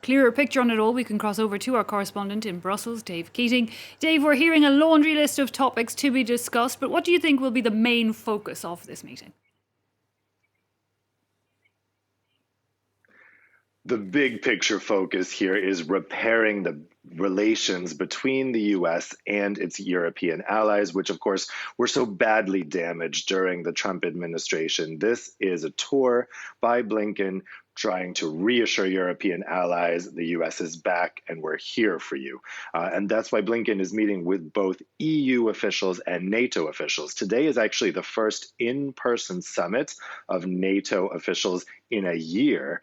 clearer picture on it all, we can cross over to our correspondent in Brussels, Dave Keating. Dave, we're hearing a laundry list of topics to be discussed, but what do you think will be the main focus of this meeting? The big picture focus here is repairing the relations between the US and its European allies, which of course were so badly damaged during the Trump administration. This is a tour by Blinken trying to reassure European allies the US is back and we're here for you. And that's why Blinken is meeting with both EU officials and NATO officials. Today is actually the first in-person summit of NATO officials in a year.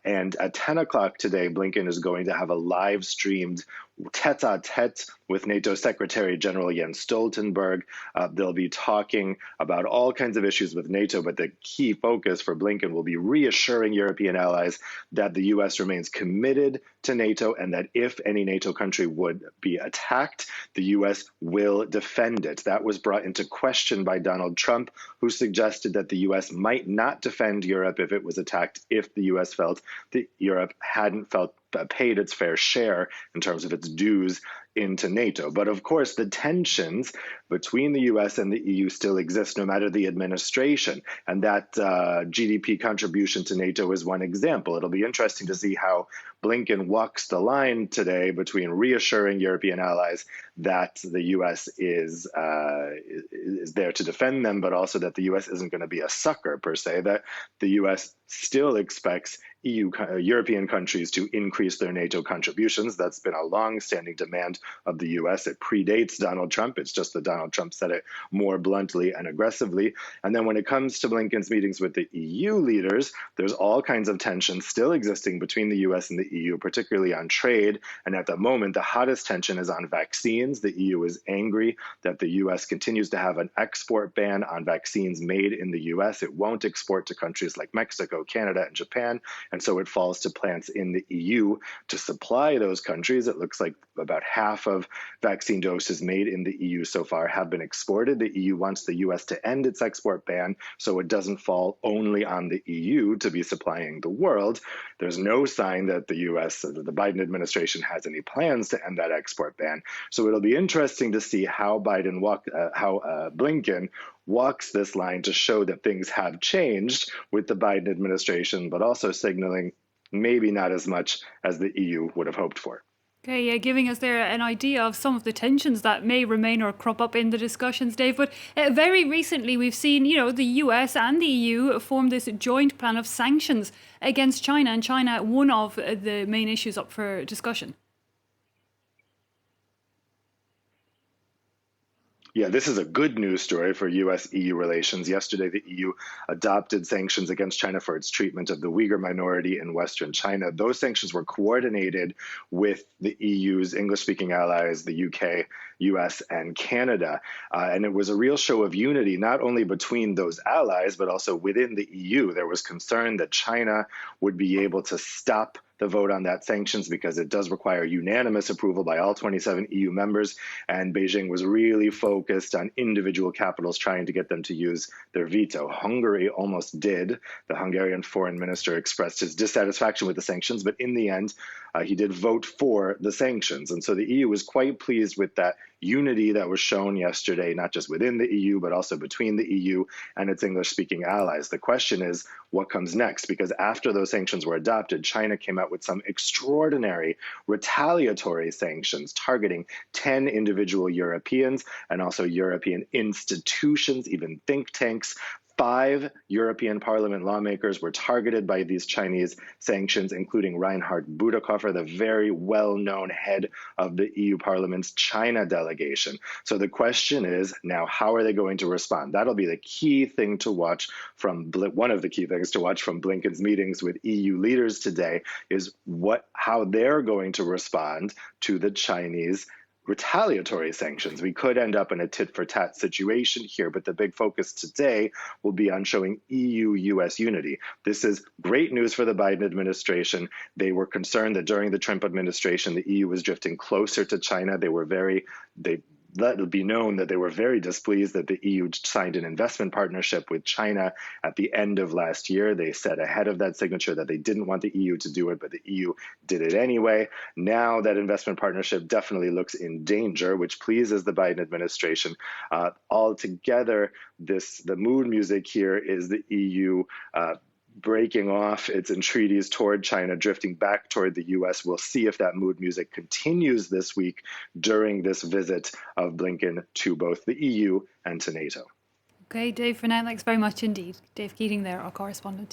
And at 10 o'clock today, Blinken is going to have a live streamed tete-a-tete with NATO Secretary General Jens Stoltenberg. They'll be talking about all kinds of issues with NATO, but the key focus for Blinken will be reassuring European allies that the US remains committed to NATO and that if any NATO country would be attacked, the US will defend it. That was brought into question by Donald Trump, who suggested that the US might not defend Europe if it was attacked if the US felt that Europe hadn't paid its fair share in terms of its dues into NATO. But of course, the tensions between the US and the EU still exist no matter the administration. And that GDP contribution to NATO is one example. It'll be interesting to see how Blinken walks the line today between reassuring European allies that the US is there to defend them, but also that the US isn't going to be a sucker per se, that the US still expects European countries to increase their NATO contributions. That's been a long-standing demand of the US. It predates Donald Trump. It's just that Donald Trump said it more bluntly and aggressively. And then when it comes to Blinken's meetings with the EU leaders, there's all kinds of tensions still existing between the US and the EU, particularly on trade. And at the moment, the hottest tension is on vaccines. The EU is angry that the US continues to have an export ban on vaccines made in the US. It won't export to countries like Mexico, Canada, and Japan. And so it falls to plants in the EU to supply those countries. It looks like about half of vaccine doses made in the EU so far have been exported. The EU wants the US to end its export ban so it doesn't fall only on the EU to be supplying the world. There's no sign that the US, the Biden administration, has any plans to end that export ban. So it'll be interesting to see how Blinken walks this line to show that things have changed with the Biden administration, but also signaling maybe not as much as the EU would have hoped for. Okay, yeah, giving us there an idea of some of the tensions that may remain or crop up in the discussions, Dave. But very recently we've seen, the US and the EU form this joint plan of sanctions against China, and China, one of the main issues up for discussion. Yeah, this is a good news story for US-EU relations. Yesterday, the EU adopted sanctions against China for its treatment of the Uyghur minority in Western China. Those sanctions were coordinated with the EU's English-speaking allies, the UK, US, and Canada. And it was a real show of unity, not only between those allies, but also within the EU. There was concern that China would be able to stop the vote on that sanctions because it does require unanimous approval by all 27 EU members, and Beijing was really focused on individual capitals trying to get them to use their veto. Hungary almost did. The Hungarian foreign minister expressed his dissatisfaction with the sanctions, but in the end, he did vote for the sanctions. And so the EU was quite pleased with that unity that was shown yesterday, not just within the EU, but also between the EU and its English-speaking allies. The question is, what comes next? Because after those sanctions were adopted, China came out with some extraordinary retaliatory sanctions targeting 10 individual Europeans and also European institutions, even think tanks. 5 European Parliament lawmakers were targeted by these Chinese sanctions, including Reinhard Bütikofer, the very well-known head of the EU Parliament's China delegation. So the question is now, how are they going to respond? That'll be the key thing to watch from one of the key things to watch from Blinken's meetings with EU leaders today is how they're going to respond to the Chinese retaliatory sanctions. We could end up in a tit-for-tat situation here, but the big focus today will be on showing EU-US unity. This is great news for the Biden administration. They were concerned that during the Trump administration, the EU was drifting closer to China. They let it be known that they were very displeased that the EU signed an investment partnership with China at the end of last year. They said ahead of that signature that they didn't want the EU to do it, but the EU did it anyway. Now that investment partnership definitely looks in danger, which pleases the Biden administration. Altogether, the mood music here is the EU breaking off its entreaties toward China, drifting back toward the U.S. We'll see if that mood music continues this week during this visit of Blinken to both the EU and to NATO. Okay, Dave, for now, thanks very much indeed. Dave Keating there, our correspondent.